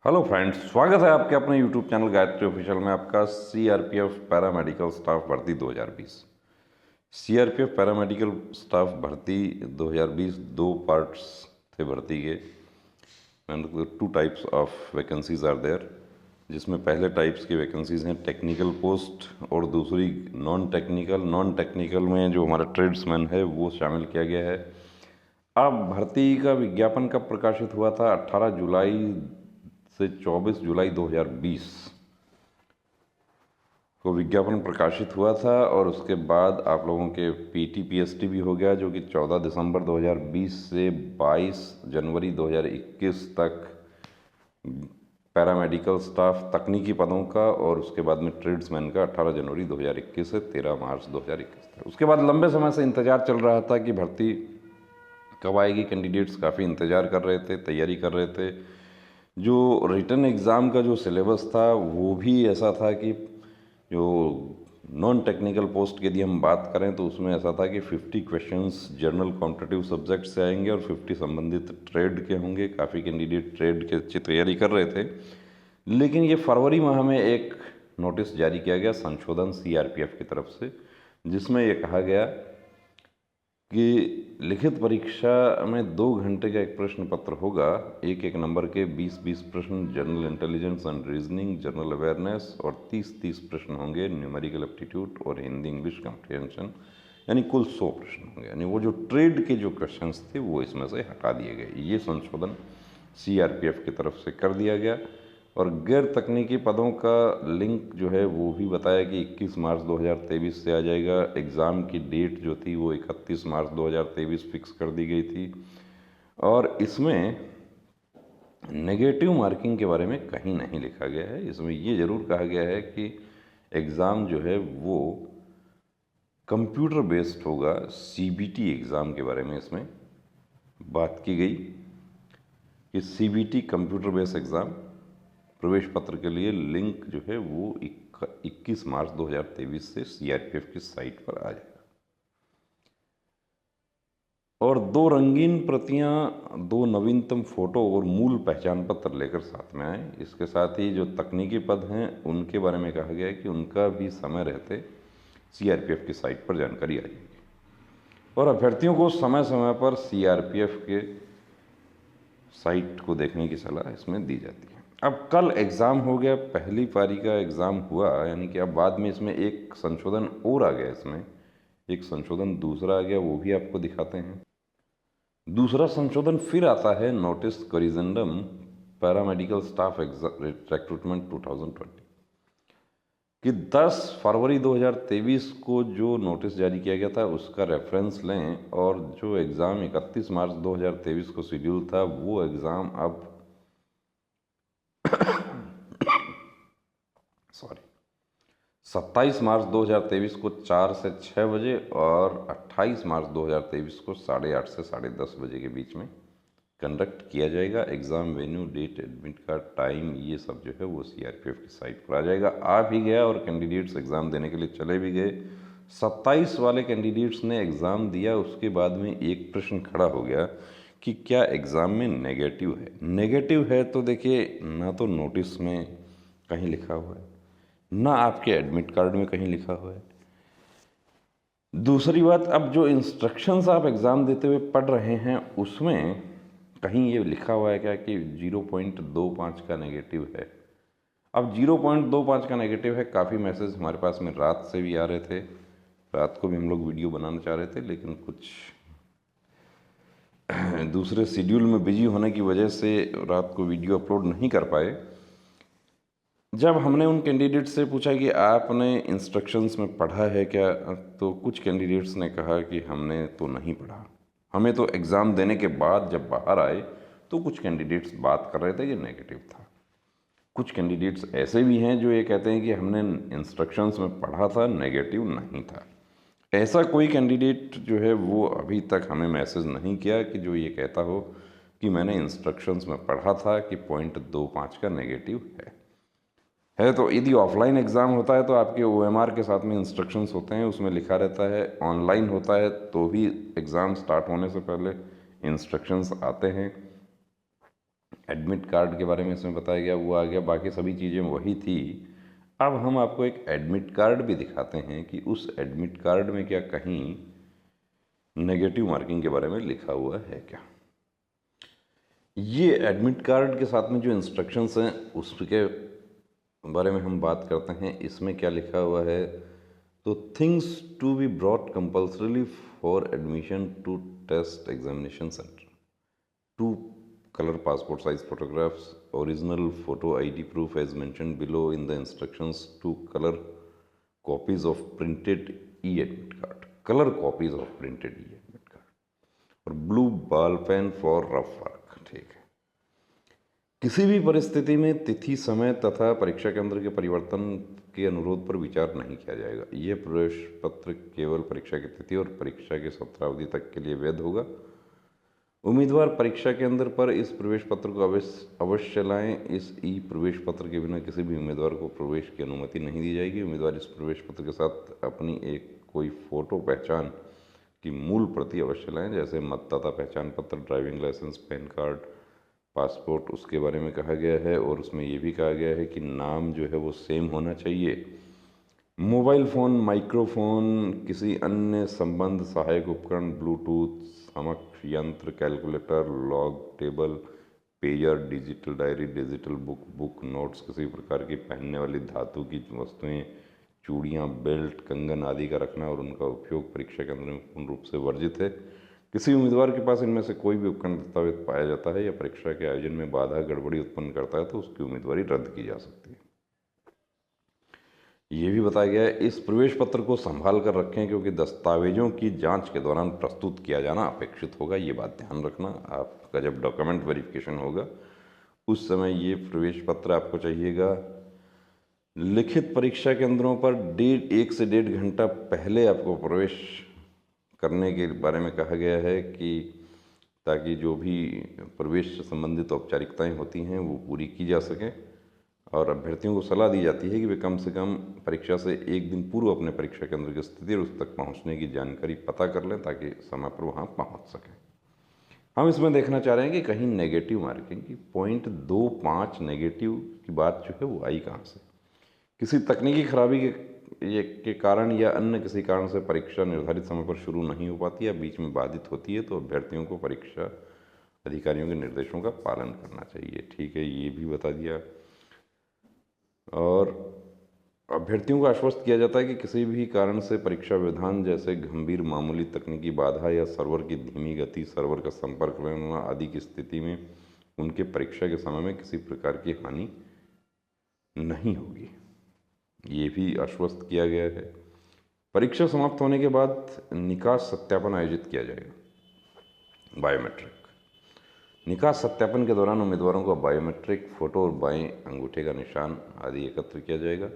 Hello friends, स्वागत है आपके अपने यूट्यूब चैनल गायत्री ऑफिशियल में। आपका सीआरपीएफ पैरामेडिकल स्टाफ भर्ती 2020। सीआरपीएफ पैरामेडिकल स्टाफ भर्ती 2020 दो पार्ट्स थे भर्ती के। मतलब 2 types of vacancies are there, जिसमें पहले टाइप्स की वैकेंसीज हैं टेक्निकल पोस्ट और दूसरी नॉन टेक्निकल। नॉन टेक्निकल में जो हमारा ट्रेड्समैन है वो शामिल किया गया है। अब भर्ती का विज्ञापन कब प्रकाशित हुआ था? 18 जुलाई से 24 जुलाई 2020 को विज्ञापन प्रकाशित हुआ था, और उसके बाद आप लोगों के पीटी पीएसटी भी हो गया, जो कि 14 दिसंबर 2020 से 22 जनवरी 2021 तक पैरामेडिकल स्टाफ तकनीकी पदों का, और उसके बाद में ट्रेड्समैन का 18 जनवरी 2021 से 13 मार्च 2021 तक। उसके बाद लंबे समय से इंतजार चल रहा था कि भर्ती कब आएगी। कैंडिडेट्स काफ़ी इंतज़ार कर रहे थे, तैयारी कर रहे थे। जो रिटन एग्ज़ाम का जो सिलेबस था वो भी ऐसा था कि जो नॉन टेक्निकल पोस्ट की यदि हम बात करें तो उसमें ऐसा था कि 50 क्वेश्चंस जनरल कॉम्पिटिटिव सब्जेक्ट से आएंगे और 50 संबंधित ट्रेड के होंगे। काफ़ी कैंडिडेट ट्रेड की अच्छी तैयारी कर रहे थे, लेकिन ये फरवरी माह में एक नोटिस जारी किया गया संशोधन सीआरपीएफ की तरफ से, जिसमें ये कहा गया कि लिखित परीक्षा में 2 घंटे का एक प्रश्न पत्र होगा। एक नंबर के 20-20 प्रश्न general intelligence and reasoning, general awareness, और 30-30 प्रश्न होंगे न्यूमेरिकल एप्टीट्यूड और हिंदी इंग्लिश कम्प्रिहेंशन, यानी कुल 100 प्रश्न होंगे। यानी वो जो ट्रेड के जो क्वेश्चंस थे वो इसमें से हटा दिए गए। ये संशोधन सीआरपीएफ की तरफ से कर दिया गया। और गैर तकनीकी पदों का लिंक जो है वो भी बताया कि 21 मार्च 2023 से आ जाएगा। एग्ज़ाम की डेट जो थी वो 31 मार्च 2023 फिक्स कर दी गई थी। और इसमें नेगेटिव मार्किंग के बारे में कहीं नहीं लिखा गया है। इसमें ये ज़रूर कहा गया है कि एग्ज़ाम जो है वो कंप्यूटर बेस्ड होगा। सीबीटी एग्ज़ाम के बारे में इसमें बात की गई कि सीबीटी कंप्यूटर बेस्ड एग्ज़ाम प्रवेश पत्र के लिए लिंक जो है वो 21 मार्च 2023 से सीआरपीएफ की साइट पर आ जाएगा। और 2 रंगीन प्रतियां, 2 नवीनतम फोटो और मूल पहचान पत्र लेकर साथ में आए। इसके साथ ही जो तकनीकी पद हैं उनके बारे में कहा गया है कि उनका भी समय रहते सीआरपीएफ की साइट पर जानकारी आ जाएगी। और अभ्यर्थियों को समय समय पर सीआरपीएफ के साइट को देखने की सलाह इसमें दी जाती है। अब कल एग्ज़ाम हो गया, पहली पारी का एग्ज़ाम हुआ, यानी कि अब बाद में इसमें एक संशोधन और आ गया। इसमें एक संशोधन दूसरा आ गया, वो भी आपको दिखाते हैं। दूसरा संशोधन फिर आता है नोटिस करिजेंडम पैरामेडिकल स्टाफ रिक्रूटमेंट 2020 कि 10 फरवरी 2023 को जो नोटिस जारी किया गया था उसका रेफरेंस लें, और जो एग्ज़ाम 31 मार्च 2023 को शेड्यूल था वो एग्ज़ाम अब 27 मार्च 2023 को 4 से 6 बजे और 28 मार्च 2023 को 8:30 से 10:30 बजे के बीच में कंडक्ट किया जाएगा। Exam venue, date, admit card, time, ये सब जो है वो सीआरपीएफ की साइट पर आ जाएगा। आ भी गया और कैंडिडेट्स एग्ज़ाम देने के लिए चले भी गए। 27 वाले कैंडिडेट्स ने एग्ज़ाम दिया। उसके बाद में एक प्रश्न खड़ा हो गया कि क्या एग्ज़ाम में नेगेटिव है। नेगेटिव है तो देखिए, ना तो नोटिस में कहीं लिखा हुआ है, ना आपके एडमिट कार्ड में कहीं लिखा हुआ है। दूसरी बात, अब जो इंस्ट्रक्शंस आप एग्ज़ाम देते हुए पढ़ रहे हैं उसमें कहीं ये लिखा हुआ है क्या कि 0.25 का नेगेटिव है। अब 0.25 का नेगेटिव है। काफ़ी मैसेज हमारे पास में रात से भी आ रहे थे। रात को भी हम लोग वीडियो बनाना चाह रहे थे, लेकिन कुछ दूसरे शेड्यूल में बिजी होने की वजह से रात को वीडियो अपलोड नहीं कर पाए। जब हमने उन कैंडिडेट्स से पूछा कि आपने इंस्ट्रक्शंस में पढ़ा है क्या, तो कुछ कैंडिडेट्स ने कहा कि हमने तो नहीं पढ़ा। हमें तो एग्ज़ाम देने के बाद जब बाहर आए तो कुछ कैंडिडेट्स बात कर रहे थे कि नेगेटिव था। कुछ कैंडिडेट्स ऐसे भी हैं जो ये कहते हैं कि हमने इंस्ट्रक्शंस में पढ़ा था, नेगेटिव नहीं था। ऐसा कोई कैंडिडेट जो है वो अभी तक हमें मैसेज नहीं किया कि जो ये कहता हो कि मैंने इंस्ट्रक्शंस में पढ़ा था कि 0.25 का नेगेटिव है। तो यदि ऑफलाइन एग्ज़ाम होता है तो आपके ओएमआर के साथ में इंस्ट्रक्शंस होते हैं, उसमें लिखा रहता है। ऑनलाइन होता है तो भी एग्ज़ाम स्टार्ट होने से पहले इंस्ट्रक्शंस आते हैं। एडमिट कार्ड के बारे में इसमें बताया गया, वो आ गया, बाकी सभी चीज़ें वही थी। अब हम आपको एक एडमिट कार्ड भी दिखाते हैं कि उस एडमिट कार्ड में क्या कहीं नेगेटिव मार्किंग के बारे में लिखा हुआ है क्या। ये एडमिट कार्ड के साथ में जो इंस्ट्रक्शंस हैं उसके बारे में हम बात करते हैं। इसमें क्या लिखा हुआ है, तो things to be brought compulsorily for admission to test examination centre, 2 color passport size photographs, original photo ID proof as mentioned below in the instructions, 2 color copies of printed e-admit card, color copies of printed e-admit card, और blue ball pen for rough work। ठीक है। किसी भी परिस्थिति में तिथि, समय तथा परीक्षा केंद्र के परिवर्तन के अनुरोध पर विचार नहीं किया जाएगा। यह प्रवेश पत्र केवल परीक्षा की तिथि और परीक्षा की सत्रावधि तक के लिए वैध होगा। उम्मीदवार परीक्षा केंद्र पर इस प्रवेश पत्र को अवश्य लाएं। इस ई प्रवेश पत्र के बिना किसी भी उम्मीदवार को प्रवेश की अनुमति नहीं दी जाएगी। उम्मीदवार इस प्रवेश पत्र के साथ अपनी एक कोई फोटो पहचान की मूल प्रति अवश्य लाएं, जैसे मतदाता पहचान पत्र, driving licence, PAN card, passport, उसके बारे में कहा गया है। और उसमें ये भी कहा गया है कि नाम जो है वो सेम होना चाहिए। मोबाइल फ़ोन, माइक्रोफोन, किसी अन्य संबंध सहायक उपकरण, ब्लूटूथ समक्ष यंत्र, calculator, log table, pair, digital diary, digital book notes, किसी प्रकार की पहनने वाली धातु की वस्तुएं, चूड़ियाँ, बेल्ट, कंगन आदि का रखना और उनका उपयोग परीक्षा केंद्र में पूर्ण रूप से वर्जित है। किसी उम्मीदवार के पास इनमें से कोई भी उपकरण दस्तावेज पाया जाता है या परीक्षा के आयोजन में बाधा, गड़बड़ी उत्पन्न करता है तो उसकी उम्मीदवारी रद्द की जा सकती है। ये भी बताया गया है, इस प्रवेश पत्र को संभाल कर रखें क्योंकि दस्तावेजों की जांच के दौरान प्रस्तुत किया जाना अपेक्षित होगा। ये बात ध्यान रखना। आपका जब डॉक्यूमेंट वेरिफिकेशन होगा उस समय ये प्रवेश पत्र आपको चाहिएगा। लिखित परीक्षा केंद्रों पर 1 से 1.5 घंटा पहले आपको प्रवेश करने के बारे में कहा गया है कि ताकि जो भी प्रवेश से संबंधित औपचारिकताएँ होती हैं वो पूरी की जा सकें। और अभ्यर्थियों को सलाह दी जाती है कि वे कम से कम परीक्षा से 1 दिन पूर्व अपने परीक्षा केंद्र की स्थिति और उस तक पहुंचने की जानकारी पता कर लें ताकि समय पर वहां पहुंच सकें। हम इसमें देखना चाह रहे हैं कि कहीं नेगेटिव मार्किंग की 0.25 नेगेटिव की बात जो है वो आई कहाँ से। किसी तकनीकी खराबी के कारण या अन्य किसी कारण से परीक्षा निर्धारित समय पर शुरू नहीं हो पाती या बीच में बाधित होती है तो अभ्यर्थियों को परीक्षा अधिकारियों के निर्देशों का पालन करना चाहिए। ठीक है, ये भी बता दिया। और अभ्यर्थियों को आश्वस्त किया जाता है कि किसी भी कारण से परीक्षा विधान जैसे गंभीर मामूली तकनीकी बाधा या सर्वर की धीमी गति, सर्वर का संपर्क रहना आदि की स्थिति में उनके परीक्षा के समय में किसी प्रकार की हानि नहीं होगी। ये भी आश्वस्त किया गया है। परीक्षा समाप्त होने के बाद निकास सत्यापन आयोजित किया जाएगा। बायोमेट्रिक निकास सत्यापन के दौरान उम्मीदवारों का बायोमेट्रिक फोटो और बाएं अंगूठे का निशान आदि एकत्र किया जाएगा।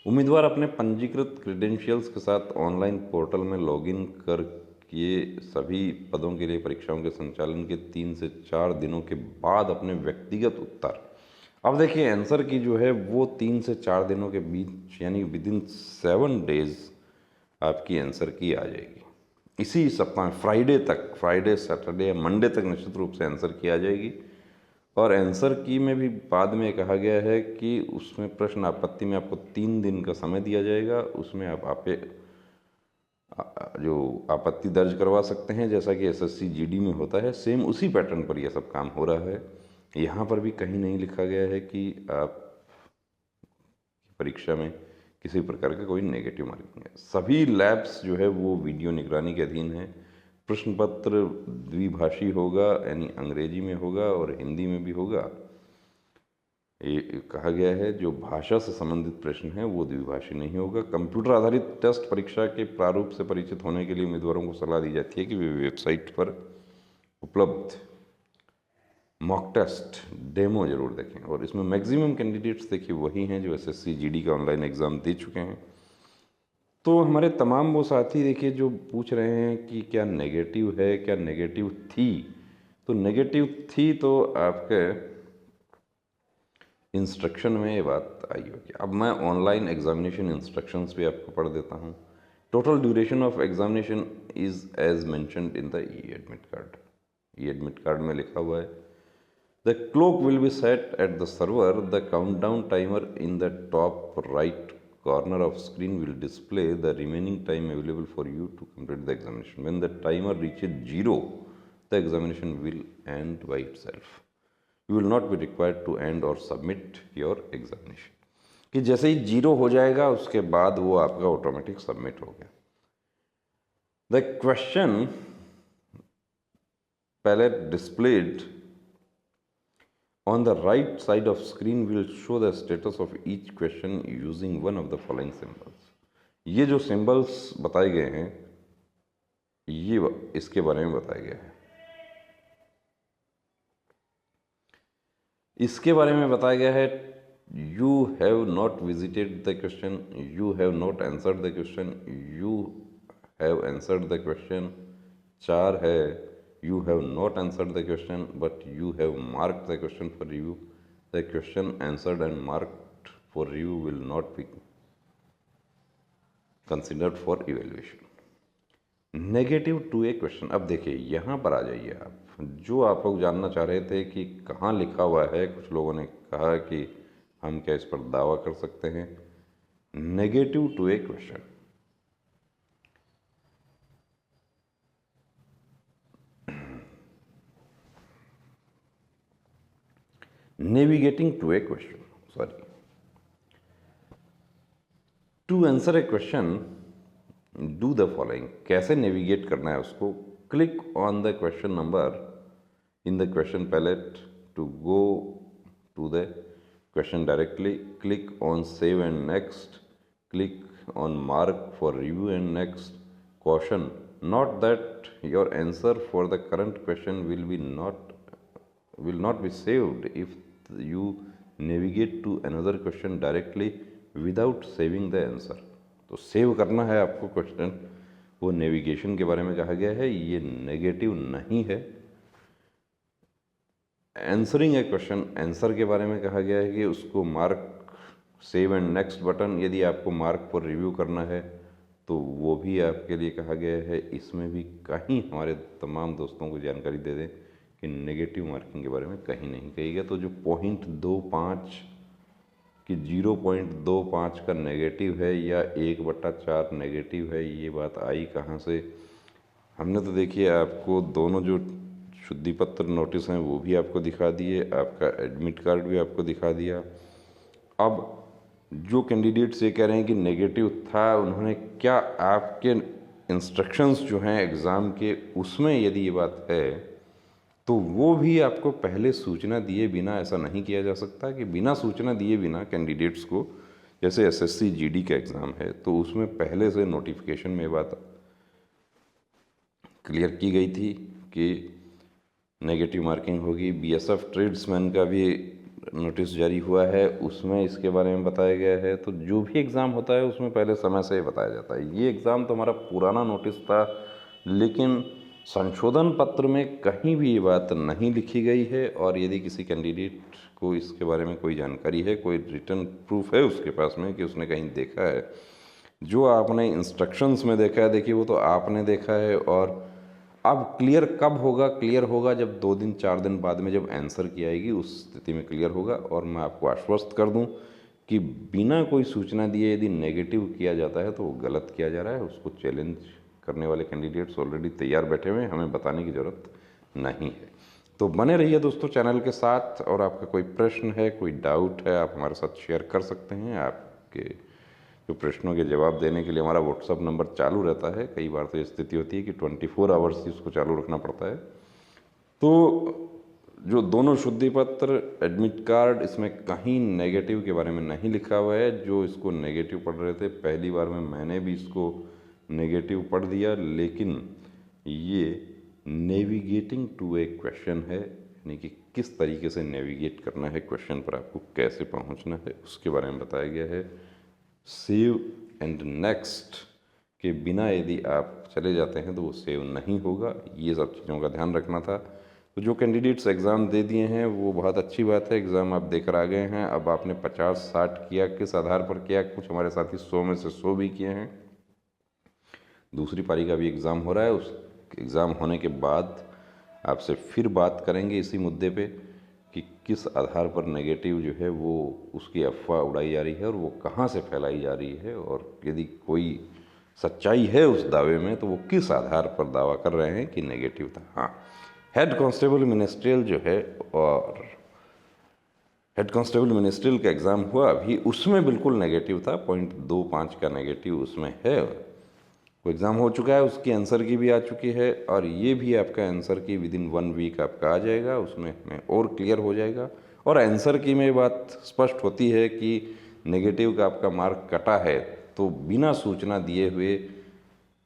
उम्मीदवार अपने पंजीकृत क्रेडेंशियल्स के साथ ऑनलाइन पोर्टल में लॉगिन करके सभी पदों के लिए परीक्षाओं के संचालन के 3 से 4 दिनों के बाद अपने व्यक्तिगत उत्तर, अब देखिए आंसर की जो है वो 3 से 4 दिनों के बीच यानी विदिन 7 डेज आपकी आंसर की आ जाएगी। इसी सप्ताह फ्राइडे, सैटरडे या मंडे तक निश्चित रूप से आंसर की आ जाएगी। और आंसर की में भी बाद में कहा गया है कि उसमें प्रश्न आपत्ति में आपको 3 दिन का समय दिया जाएगा। उसमें आप जो आपत्ति दर्ज करवा सकते हैं जैसा कि एसएससी जीडी में होता है, सेम उसी पैटर्न पर यह सब काम हो रहा है। यहाँ पर भी कहीं नहीं लिखा गया है कि आप परीक्षा में किसी प्रकार का कोई नेगेटिव मार्किंग है। सभी लैब्स जो है वो वीडियो निगरानी के अधीन है। प्रश्न पत्र द्विभाषी होगा यानी अंग्रेजी में होगा और हिंदी में भी होगा। ये कहा गया है जो भाषा से संबंधित प्रश्न है वो द्विभाषी नहीं होगा। कंप्यूटर आधारित टेस्ट परीक्षा के प्रारूप से परिचित होने के लिए उम्मीदवारों को सलाह दी जाती है कि वे वेबसाइट पर उपलब्ध मॉक टेस्ट डेमो जरूर देखें। और इसमें मैक्सिमम कैंडिडेट्स देखिए वही हैं जो एसएससी जीडी का ऑनलाइन एग्ज़ाम दे चुके हैं। तो हमारे तमाम वो साथी देखिए जो पूछ रहे हैं कि क्या नेगेटिव है, क्या नेगेटिव थी, तो नेगेटिव थी तो आपके इंस्ट्रक्शन में ये बात आई होगी। अब मैं ऑनलाइन एग्जामिनेशन इंस्ट्रक्शंस भी आपको पढ़ देता हूँ। Total duration of examination is as mentioned in the e admit card. E admit card में लिखा हुआ है The clock will be set at the server. The countdown timer in the top right corner of screen will display the remaining time available for you to complete the examination. When the timer reaches 0, the examination will end by itself. You will not be required to end or submit your examination. कि जैसे ही 0 हो जाएगा उसके बाद वो आपका automatic submit हो गया. The question palette displayed on the right side of screen will show the status of each question using one of the following symbols. ये जो सिंबल्स बताए गए हैं ये इसके बारे में बताया गया है. इसके बारे में बताया गया है you have not visited the question, you have not answered the question, you have answered the question. 4 है you have not answered the question but you have marked the question for you. The question answered and marked for you will not be considered for evaluation. Negative to a question. अब देखिए यहाँ पर आ जाइए आप. जो आप लोग जानना चाह रहे थे कि कहाँ लिखा हुआ है, कुछ लोगों ने कहा कि हम क्या इस पर दावा कर सकते हैं. Negative to a question. Navigating to a question, sorry, to answer a question do the following. कैसे नेविगेट करना है उसको. Click on the question number in the question palette to go to the question directly. Click on save and next. Click on mark for review and next. Caution: note that your answer for the current question will not be saved if you navigate to another question directly without saving the answer. तो save करना है आपको question, वो navigation के बारे में कहा गया है, ये नेगेटिव नहीं है. आंसरिंग ए क्वेश्चन, आंसर के बारे में कहा गया है कि उसको mark save and next button. यदि आपको मार्क फॉर रिव्यू करना है तो वो भी आपके लिए कहा गया है. इसमें भी कहीं हमारे तमाम दोस्तों को जानकारी दे दें कि नेगेटिव मार्किंग के बारे में कहीं नहीं कही गया. तो जो 0.25 कि 0.25 का नेगेटिव है या 1/4 नेगेटिव है, ये बात आई कहाँ से. हमने तो देखिए आपको दोनों जो शुद्धि पत्र नोटिस हैं वो भी आपको दिखा दिए, आपका एडमिट कार्ड भी आपको दिखा दिया. अब जो कैंडिडेट्स ये कह रहे हैं कि नेगेटिव था, उन्होंने क्या आपके इंस्ट्रक्शंस जो हैं एग्ज़ाम के उसमें यदि ये बात है तो वो भी आपको पहले सूचना दिए बिना, ऐसा नहीं किया जा सकता कि बिना सूचना दिए बिना कैंडिडेट्स को, जैसे एसएससी जीडी का एग्ज़ाम है तो उसमें पहले से नोटिफिकेशन में बात क्लियर की गई थी कि नेगेटिव मार्किंग होगी. बीएसएफ ट्रेड्समैन का भी नोटिस जारी हुआ है, उसमें इसके बारे में बताया गया है. तो जो भी एग्ज़ाम होता है उसमें पहले समय से बताया जाता है. ये एग्ज़ाम तो हमारा पुराना नोटिस था, लेकिन संशोधन पत्र में कहीं भी ये बात नहीं लिखी गई है. और यदि किसी कैंडिडेट को इसके बारे में कोई जानकारी है, कोई रिटर्न प्रूफ है उसके पास में कि उसने कहीं देखा है, जो आपने इंस्ट्रक्शंस में देखा है, देखिए वो तो आपने देखा है. और अब क्लियर कब होगा? क्लियर होगा जब 2 दिन 4 दिन बाद में जब आंसर की आएगी, उस स्थिति में क्लियर होगा. और मैं आपको आश्वस्त कर दूं कि बिना कोई सूचना दिए यदि नेगेटिव किया जाता है तो वो गलत किया जा रहा है. उसको चैलेंज करने वाले कैंडिडेट्स ऑलरेडी तैयार बैठे हुए हैं, हमें बताने की ज़रूरत नहीं है. तो बने रहिए दोस्तों चैनल के साथ. और आपका कोई प्रश्न है, कोई डाउट है, आप हमारे साथ शेयर कर सकते हैं. आपके जो प्रश्नों के जवाब देने के लिए हमारा व्हाट्सअप नंबर चालू रहता है. कई बार तो ये स्थिति होती है कि 24 आवर्स ही उसको चालू रखना पड़ता है. तो जो दोनों शुद्धि पत्र, एडमिट कार्ड, इसमें कहीं नेगेटिव के बारे में नहीं लिखा हुआ है. जो इसको नेगेटिव पढ़ रहे थे, पहली बार में मैंने भी इसको नेगेटिव पढ़ दिया, लेकिन ये नेविगेटिंग टू ए क्वेश्चन है, यानी कि किस तरीके से नेविगेट करना है क्वेश्चन पर, आपको कैसे पहुंचना है उसके बारे में बताया गया है. सेव एंड नेक्स्ट के बिना यदि आप चले जाते हैं तो वो सेव नहीं होगा. ये सब चीज़ों का ध्यान रखना था. तो जो कैंडिडेट्स एग्ज़ाम दे दिए हैं वो बहुत अच्छी बात है, एग्ज़ाम आप देकर आ गए हैं. अब आपने 50-60 किया, किस आधार पर किया? कुछ हमारे साथी 100 में से 100 भी किए हैं. दूसरी पारी का भी एग्ज़ाम हो रहा है. उस एग्ज़ाम होने के बाद आपसे फिर बात करेंगे इसी मुद्दे पे कि किस आधार पर नेगेटिव जो है वो उसकी अफवाह उड़ाई जा रही है और वो कहाँ से फैलाई जा रही है, और यदि कोई सच्चाई है उस दावे में तो वो किस आधार पर दावा कर रहे हैं कि नेगेटिव था। हाँ, हेड कांस्टेबल मिनिस्ट्रियल जो है, और हेड कांस्टेबल मिनिस्ट्रियल का एग्ज़ाम हुआ अभी, उसमें बिल्कुल नेगेटिव था, 0.25 का नेगेटिव उसमें है। वो एग्ज़ाम हो चुका है, उसकी आंसर की भी आ चुकी है, और ये भी आपका आंसर की विदिन 1 वीक आपका आ जाएगा, उसमें हमें और क्लियर हो जाएगा। और आंसर की में बात स्पष्ट होती है कि नेगेटिव का आपका मार्क कटा है तो बिना सूचना दिए हुए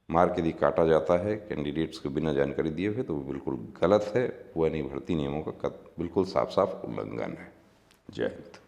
मार्क यदि काटा जाता है कैंडिडेट्स को बिना जानकारी दिए हुए तो वो बिल्कुल गलत है, वो यानी भर्ती नियमों का बिल्कुल साफ साफ उल्लंघन है। जय हिंद।